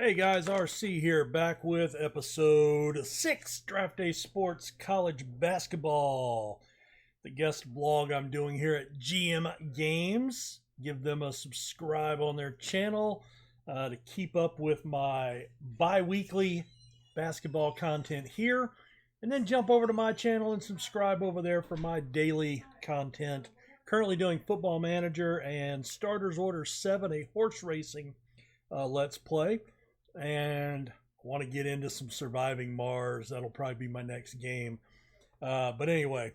Hey guys, RC here, back with episode 6, Draft Day Sports College Basketball. The guest blog I'm doing here at GM Games. Give them a subscribe on their channel to keep up with my bi-weekly basketball content here. And then jump over to my channel and subscribe over there for my daily content. Currently doing Football Manager and Starters Order 7, a horse racing Let's Play. And I want to get into some Surviving Mars. That'll probably be my next game. But anyway,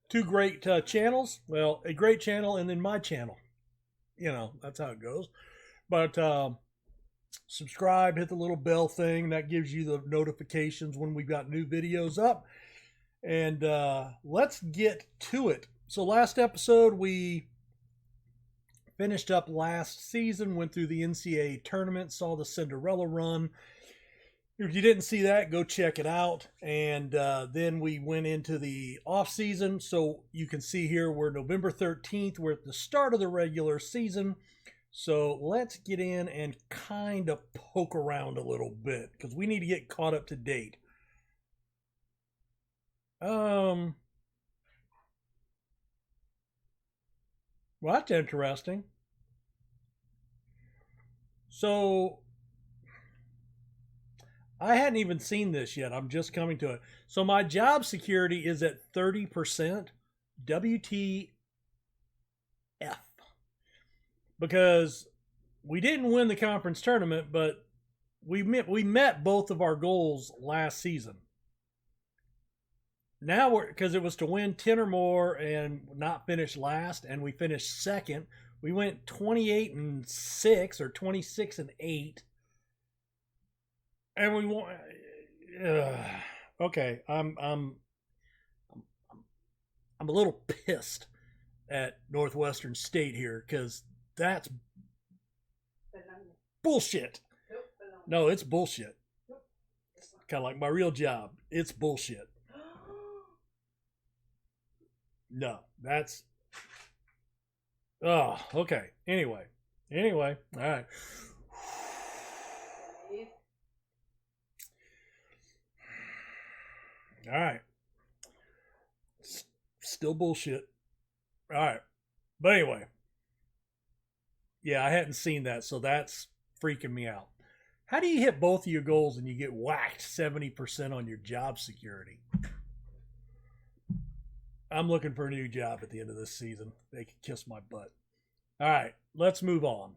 two great channels. Well, a great channel and then my channel. You know, that's how it goes. But subscribe, hit the little bell thing. That gives you the notifications when we've got new videos up. And let's get to it. So last episode, we finished up last season, went through the NCAA tournament, saw the Cinderella run. If you didn't see that, go check it out. And then we went into the off season. So you can see here we're November 13th. We're at the start of the regular season. So let's get in and kind of poke around a little bit because we need to get caught up to date. Well, that's interesting. So, I hadn't even seen this yet. I'm just coming to it. So, my job security is at 30%. WTF. Because we didn't win the conference tournament, but we met both of our goals last season. Now, because it was to win 10 or more and not finish last, and we finished second. We went 28-6 or 26-8, and we won. Okay, I'm a little pissed at Northwestern State here because that's bullshit. No, it's bullshit. Kind of like my real job. It's bullshit. No, that's... Oh, okay. Anyway. All right. All right. Still bullshit. All right. But anyway. Yeah, I hadn't seen that, so that's freaking me out. How do you hit both of your goals and you get whacked 70% on your job security? I'm looking for a new job at the end of this season. They can kiss my butt. All right, let's move on.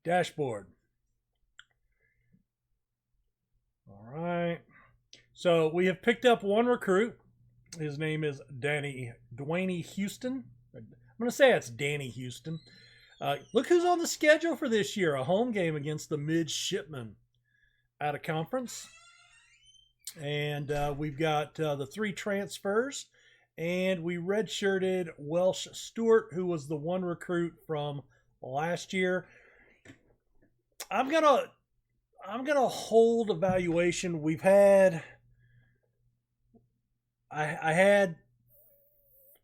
Dashboard. All right. So we have picked up one recruit. His name is Dwayne Houston. I'm going to say it's Danny Houston. Look who's on the schedule for this year. A home game against the Midshipmen out of conference. And we've got the 3 transfers. And we redshirted Welsh Stewart, who was the one recruit from last year. I'm gonna hold evaluation. We've had I had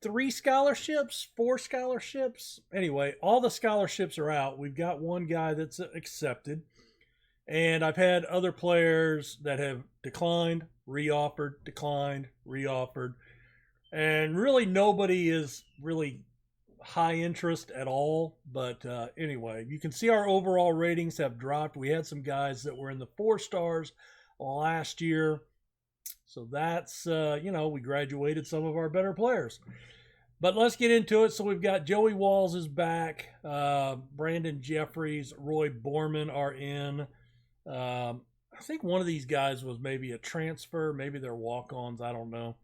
3 scholarships, 4 scholarships. Anyway, all the scholarships are out. We've got one guy that's accepted. And I've had other players that have declined, reoffered, declined, reoffered. And really nobody is really high interest at all. But anyway, you can see our overall ratings have dropped. We had some guys that were in the 4 stars last year. So that's, we graduated some of our better players. But let's get into it. So we've got Joey Walls is back. Brandon Jeffries, Roy Borman are in. I think one of these guys was maybe a transfer. Maybe they're walk-ons. I don't know.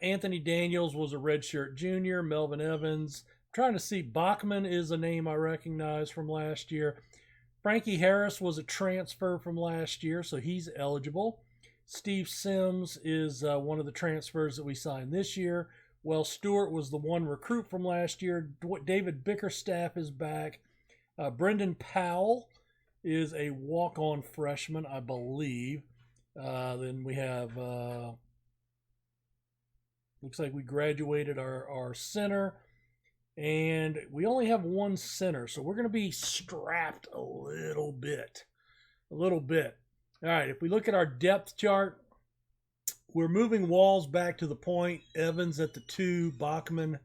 Anthony Daniels was a redshirt junior. Melvin Evans. I'm trying to see. Bachman is a name I recognize from last year. Frankie Harris was a transfer from last year, so he's eligible. Steve Sims is one of the transfers that we signed this year. Welsh Stewart was the one recruit from last year. David Bickerstaff is back. Brendan Powell is a walk-on freshman, I believe. Then we have... looks like we graduated our center, and we only have one center, so we're going to be strapped a little bit a little bit. All right, if we look at our depth chart, we're moving Walls back to the point. Evans at the 2, Bachman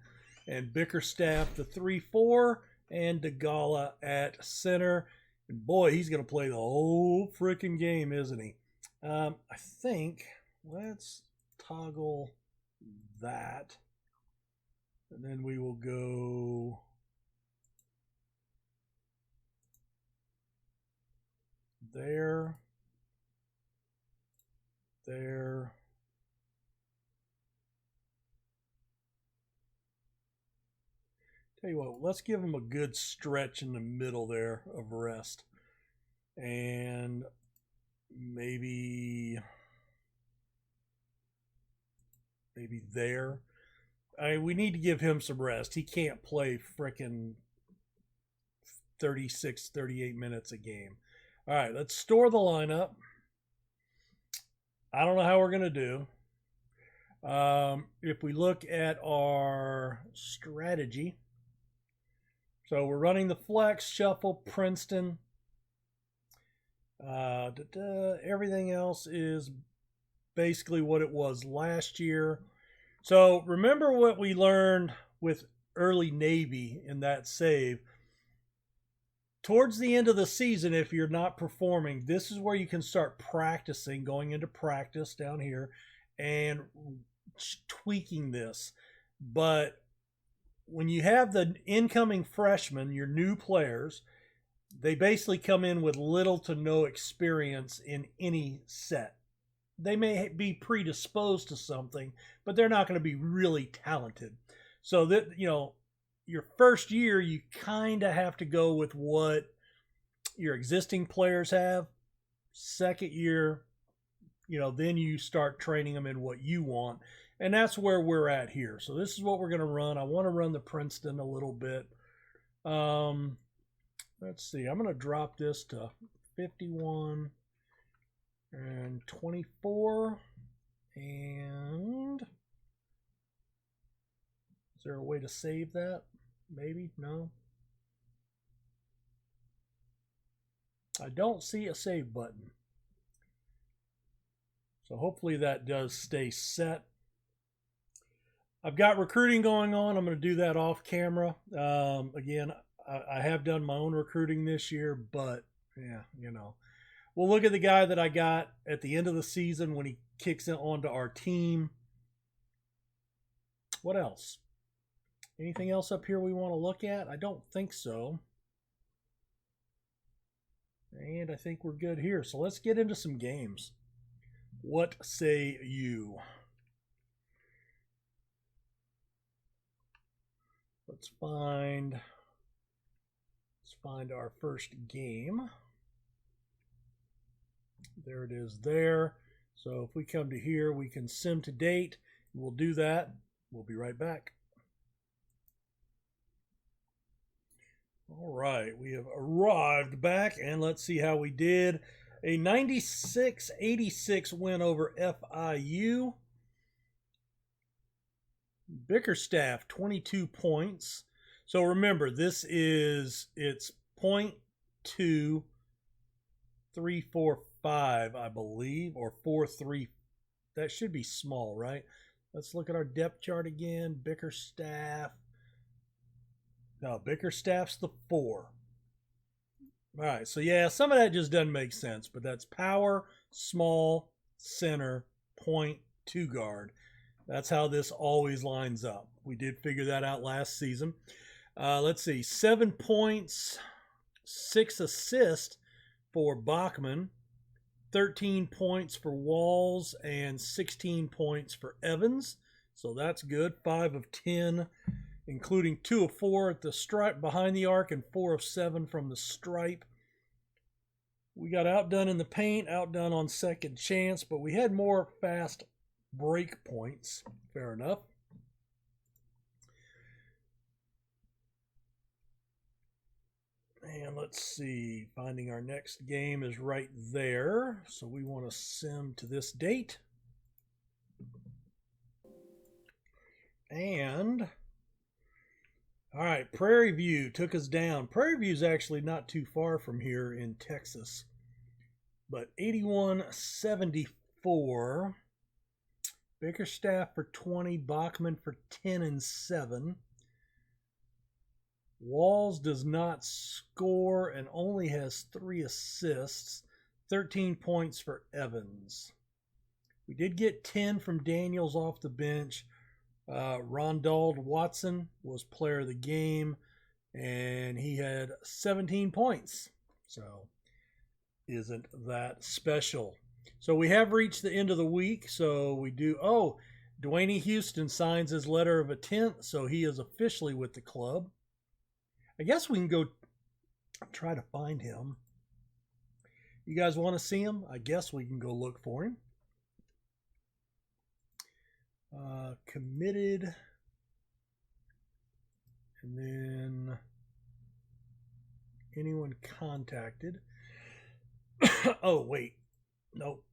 and Bickerstaff the 3-4, and DeGala at center. And boy, he's going to play the whole freaking game, isn't he? I think let's toggle that. And then we will go there, there. Tell you what, let's give him a good stretch in the middle there of rest. And maybe there. We need to give him some rest. He can't play frickin' 36, 38 minutes a game. All right, let's store the lineup. I don't know how we're going to do. If we look at our strategy, so we're running the flex, shuffle, Princeton. Everything else is basically what it was last year. So remember what we learned with early Navy in that save. Towards the end of the season, if you're not performing, this is where you can start practicing, going into practice down here and tweaking this. But when you have the incoming freshmen, your new players, they basically come in with little to no experience in any set. They may be predisposed to something, but they're not going to be really talented. So that, your first year, you kind of have to go with what your existing players have. Second year, then you start training them in what you want. And that's where we're at here. So this is what we're going to run. I want to run the Princeton a little bit. Let's see. I'm going to drop this to 51 and 24. And is there a way to save that? Maybe? No. I don't see a save button. So hopefully that does stay set. I've got recruiting going on. I'm going to do that off camera. Again, I have done my own recruiting this year, but yeah, we'll look at the guy that I got at the end of the season when he kicks it onto our team. What else? Anything else up here we want to look at? I don't think so. And I think we're good here. So let's get into some games. What say you? Let's find our first game. There it is there. So if we come to here, we can sim to date. We'll do that. We'll be right back. All right, we have arrived back, and let's see how we did. A 96-86 win over FIU. Bickerstaff, 22 points. So remember, it's 0.2345, I believe, or 43. That should be small, right? Let's look at our depth chart again. Bickerstaff. No, Bickerstaff's the 4. All right, so yeah, some of that just doesn't make sense, but that's power, small, center, point, 2 guard. That's how this always lines up. We did figure that out last season. Let's see, 7 points, 6 assists for Bachman, 13 points for Walls, and 16 points for Evans. So that's good. 5 of 10, including 2 of 4 at the stripe behind the arc and 4 of 7 from the stripe. We got outdone in the paint, outdone on second chance, but we had more fast break points. Fair enough. And let's see, finding our next game is right there. So we want to sim to this date. And, all right, Prairie View took us down. Prairie View is actually not too far from here in Texas. But 81-74. Bickerstaff for 20. Bachman for 10 and 7. Walls does not score and only has 3 assists. 13 points for Evans. We did get 10 from Daniels off the bench. Rondald Watson was player of the game, and he had 17 points. So, isn't that special? So, we have reached the end of the week. So, we do... Oh, Dwayne Houston signs his letter of intent, so he is officially with the club. I guess we can go try to find him. You guys want to see him? I guess we can go look for him. Committed. And then anyone contacted. Oh, wait. Nope.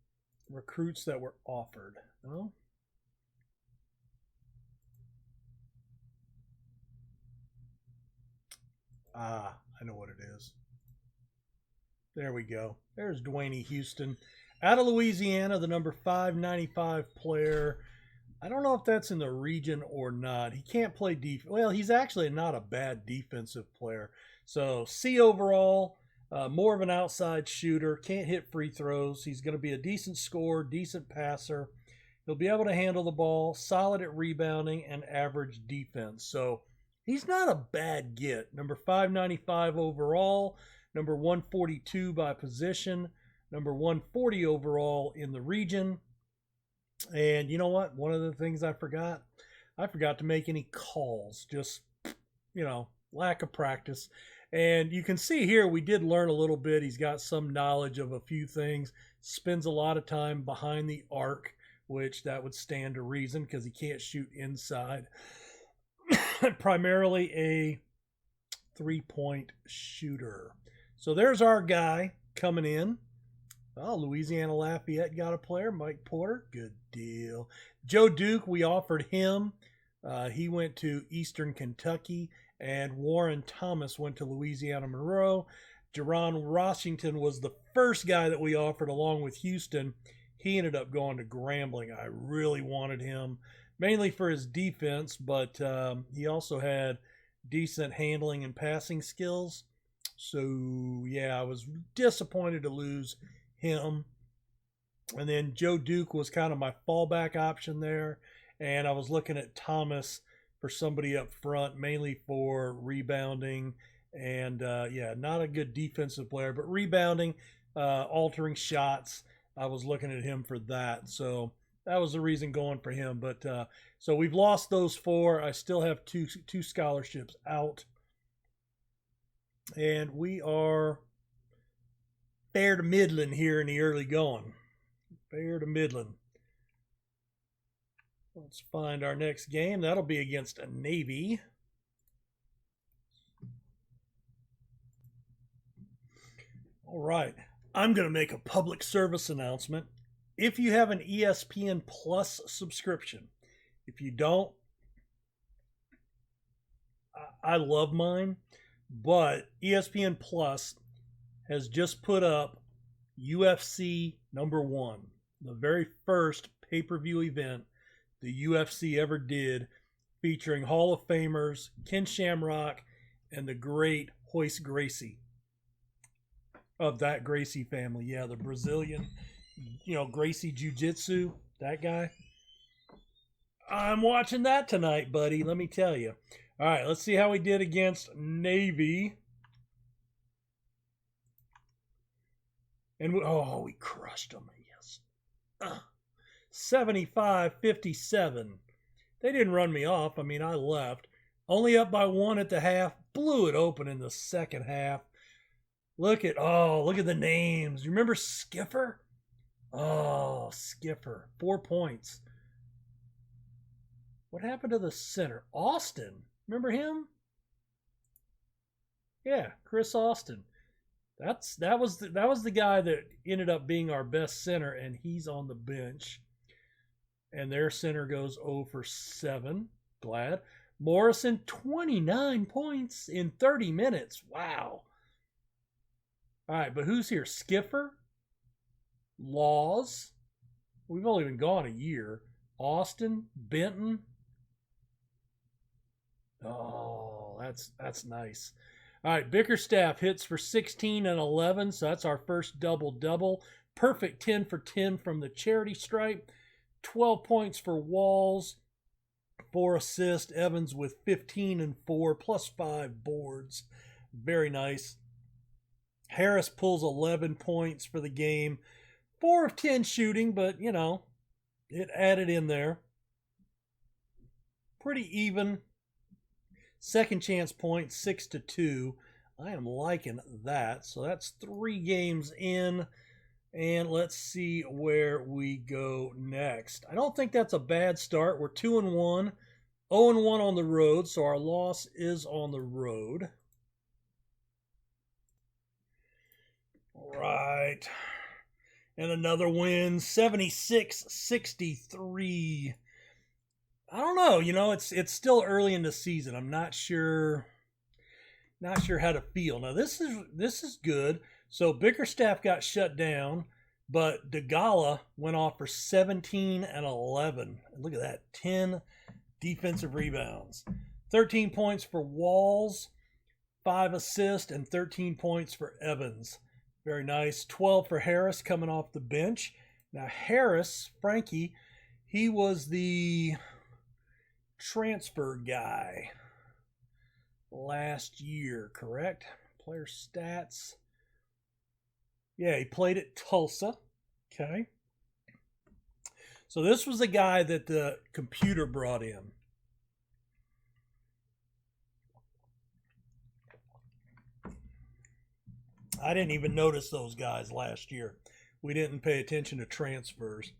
Recruits that were offered. No? I know what it is. There we go. There's Dwayne Houston. Out of Louisiana, the number 595 player. I don't know if that's in the region or not. He can't play defense. Well, he's actually not a bad defensive player. So, C overall, more of an outside shooter. Can't hit free throws. He's going to be a decent scorer, decent passer. He'll be able to handle the ball, solid at rebounding, and average defense. So, he's not a bad get. Number 595 overall. Number 142 by position, number 140 overall in the region. And you know what? One of the things I forgot to make any calls. Just, lack of practice. And you can see here we did learn a little bit. He's got some knowledge of a few things. Spends a lot of time behind the arc, which that would stand to reason because he can't shoot inside. Primarily a three-point shooter. So there's our guy coming in. Oh, Louisiana Lafayette got a player. Mike Porter. Good deal. Joe Duke, we offered him. He went to Eastern Kentucky. And Warren Thomas went to Louisiana Monroe. Jerron Washington was the first guy that we offered along with Houston. He ended up going to Grambling. I really wanted him, mainly for his defense, but he also had decent handling and passing skills. So, yeah, I was disappointed to lose him. And then Joe Duke was kind of my fallback option there. And I was looking at Thomas for somebody up front, mainly for rebounding. And, not a good defensive player, but rebounding, altering shots. I was looking at him for that. So that was the reason going for him. But so we've lost those 4. I still have two scholarships out. And we are fair to middling here in the early going. Fair to middling. Let's find our next game. That'll be against a Navy. All right. I'm going to make a public service announcement. If you have an ESPN Plus subscription, if you don't, I love mine. But ESPN Plus has just put up UFC #1, the very first pay-per-view event the UFC ever did, featuring Hall of Famers Ken Shamrock and the great Royce Gracie of that Gracie family. Yeah, the Brazilian, Gracie Jiu-Jitsu, that guy. I'm watching that tonight, buddy, let me tell you. All right, let's see how we did against Navy. And we crushed them, yes. 75-57. They didn't run me off. I mean, I left. Only up by 1 at the half. Blew it open in the second half. Look at the names. You remember Skipper? Oh, Skipper. 4 points. What happened to the center? Austin. Remember him? Yeah, Chris Austin. That was the guy that ended up being our best center, and he's on the bench. And their center goes 0 for 7. Glad. Morrison, 29 points in 30 minutes. Wow. All right, but who's here? Skipper? Laws. We've only been gone a year. Austin, Benton. Oh, that's nice. All right, Bickerstaff hits for 16 and 11, so that's our first double-double. Perfect 10 for 10 from the charity stripe. 12 points for Walls, 4 assists. Evans with 15 and 4, plus 5 boards. Very nice. Harris pulls 11 points for the game. 4 of 10 shooting, but, you know, it added in there. Pretty even. Second chance points, 6-2. I am liking that. So that's 3 games in. And let's see where we go next. I don't think that's a bad start. We're 2-1, 0-1 on the road. So our loss is on the road. All right. And another win, 76-63. I don't know, you know, it's still early in the season. I'm not sure how to feel. Now this is good. So Bickerstaff got shut down, but DeGala went off for 17 and 11. Look at that, 10 defensive rebounds. 13 points for Walls, 5 assists, and 13 points for Evans. Very nice. 12 for Harris coming off the bench. Now Harris, Frankie, he was the transfer guy last year, correct? Player stats. Yeah, he played at Tulsa. Okay. So this was the guy that the computer brought in. I didn't even notice those guys last year. We didn't pay attention to transfers.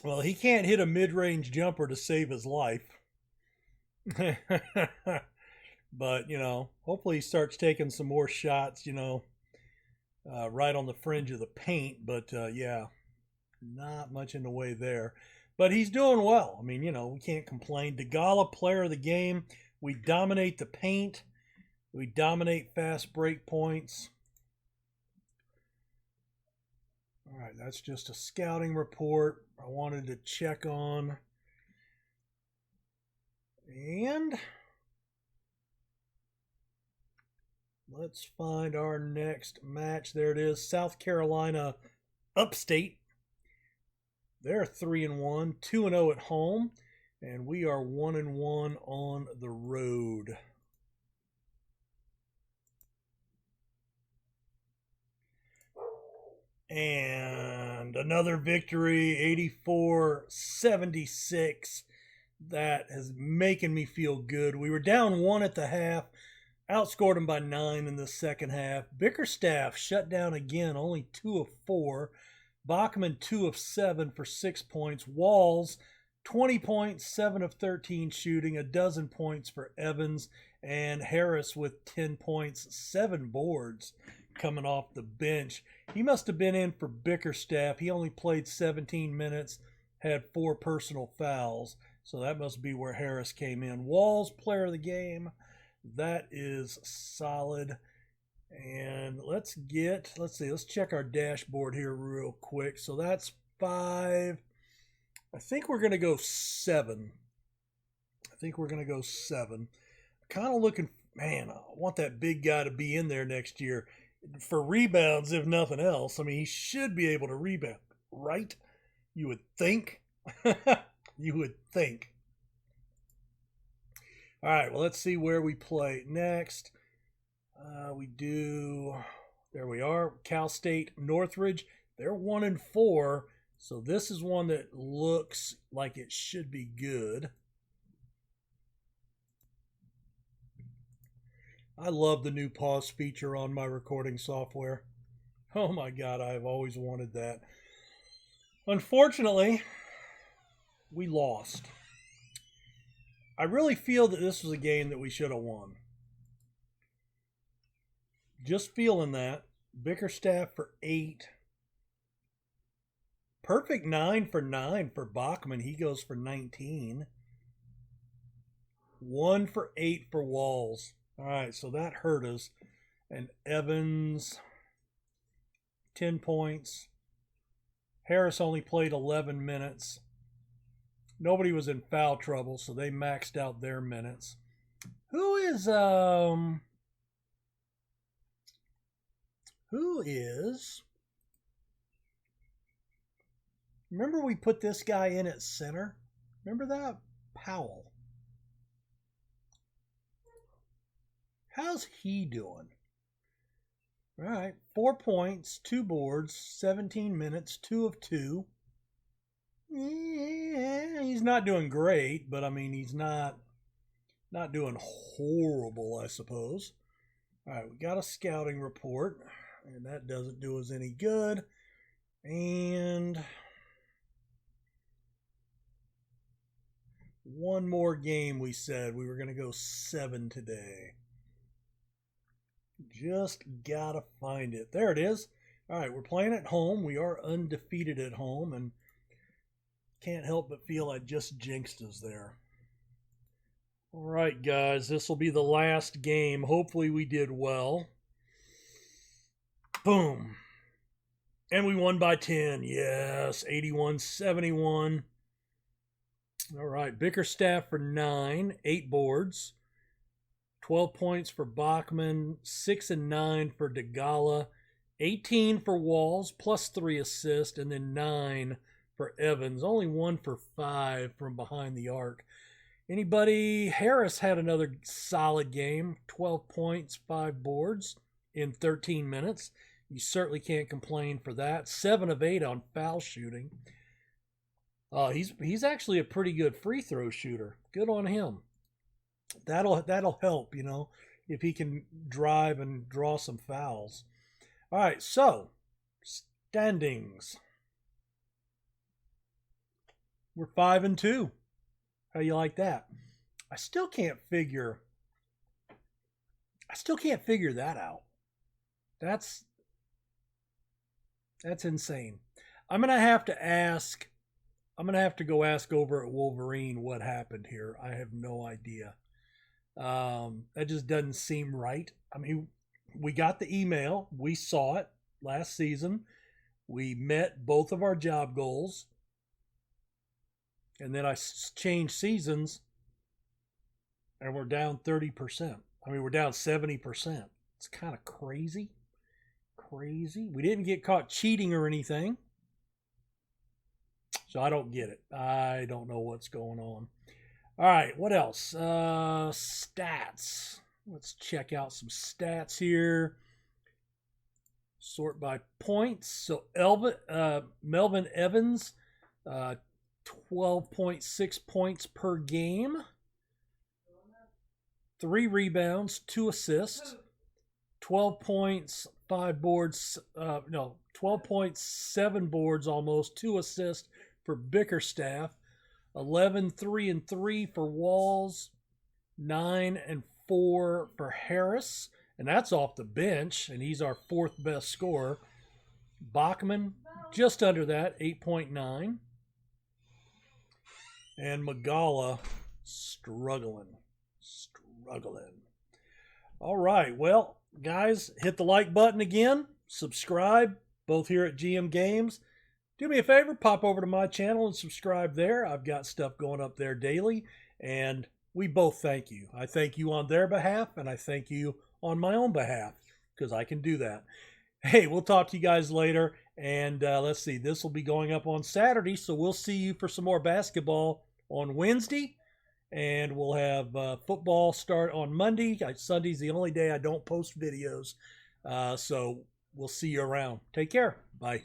Well, he can't hit a mid-range jumper to save his life. But, you know, hopefully he starts taking some more shots, you know, right on the fringe of the paint. But, yeah, not much in the way there. But he's doing well. I mean, you know, we can't complain. DeGala, player of the game. We dominate the paint. We dominate fast break points. All right, that's just a scouting report I wanted to check on. And let's find our next match. There it is, South Carolina Upstate. They're 3-1, 2-0 at home, and we are 1-1 on the road. And another victory, 84-76. That is making me feel good. We were down 1 at the half, outscored them by 9 in the second half. Bickerstaff shut down again, only 2 of 4. Bachman 2 of 7 for 6 points. Walls 20 points, 7 of 13 shooting, 12 points for Evans, and Harris with 10 points, 7 boards coming off the bench. He must have been in for Bickerstaff. He only played 17 minutes, had 4 personal fouls. So that must be where Harris came in. Walls, player of the game. That is solid. And let's see, let's check our dashboard here real quick. So that's 5. I think we're going to go 7. Kind of looking, man, I want that big guy to be in there next year for rebounds, if nothing else. I mean, he should be able to rebound, right? You would think. You would think. All right, well, let's see where we play next. There we are, Cal State Northridge. They're 1-4, so this is one that looks like it should be good. I love the new pause feature on my recording software. Oh my God, I've always wanted that. Unfortunately, we lost. I really feel that this was a game that we should have won. Just feeling that. Bickerstaff for 8. Perfect 9 for 9 for Bachman. He goes for 19. 1 for 8 for Walls. All right, so that hurt us. And Evans, 10 points. Harris only played 11 minutes. Nobody was in foul trouble, so they maxed out their minutes. Who is remember we put this guy in at center? Remember that? Powell. How's he doing? All right, 4 points, 2 boards, 17 minutes, 2 of 2. Yeah, he's not doing great, but I mean, he's not doing horrible, I suppose. All right, we got a scouting report, and that doesn't do us any good. And one more game, we said. We were going to go 7 today. Just gotta find it. There it is. All right, we're playing at home. We are undefeated at home, and can't help but feel I just jinxed us there. All right, guys, this will be the last game. Hopefully we did well. Boom. And we won by 10. Yes, 81-71. All right, Bickerstaff for 9, 8 boards. 12 points for Bachman, 6 and 9 for DeGala, 18 for Walls, plus 3 assists, and then 9 for Evans. Only 1 for 5 from behind the arc. Anybody? Harris had another solid game, 12 points, 5 boards in 13 minutes. You certainly can't complain for that. 7 of 8 on foul shooting. He's actually a pretty good free throw shooter. Good on him. That'll help, you know, if he can drive and draw some fouls. All right, so standings. We're 5-2. How you like that? I still can't figure that out. That's insane. I'm gonna have to go ask over at Wolverine what happened here. I have no idea. That just doesn't seem right. I mean, we got the email. We saw it last season. We met both of our job goals. And then I changed seasons, and we're down 30%. I mean, we're down 70%. It's kind of crazy. Crazy. We didn't get caught cheating or anything. So I don't get it. I don't know what's going on. All right, what else? Stats. Let's check out some stats here. Sort by points. So Melvin Evans, 12.6 points per game. 3 rebounds, 2 assists. 12 points, 5 boards. 12 points, 7 boards almost, 2 assists for Bickerstaff. 11, 3 and 3 for Walls, 9 and 4 for Harris, and that's off the bench, and he's our 4th best scorer. Bachman, just under that, 8.9. And Magala, struggling. All right, well, guys, hit the like button again, subscribe, both here at GM Games. Do me a favor, pop over to my channel and subscribe there. I've got stuff going up there daily, and we both thank you. I thank you on their behalf, and I thank you on my own behalf, because I can do that. Hey, we'll talk to you guys later, and let's see, this will be going up on Saturday, so we'll see you for some more basketball on Wednesday, and we'll have football start on Monday. Sunday's the only day I don't post videos, so we'll see you around. Take care. Bye.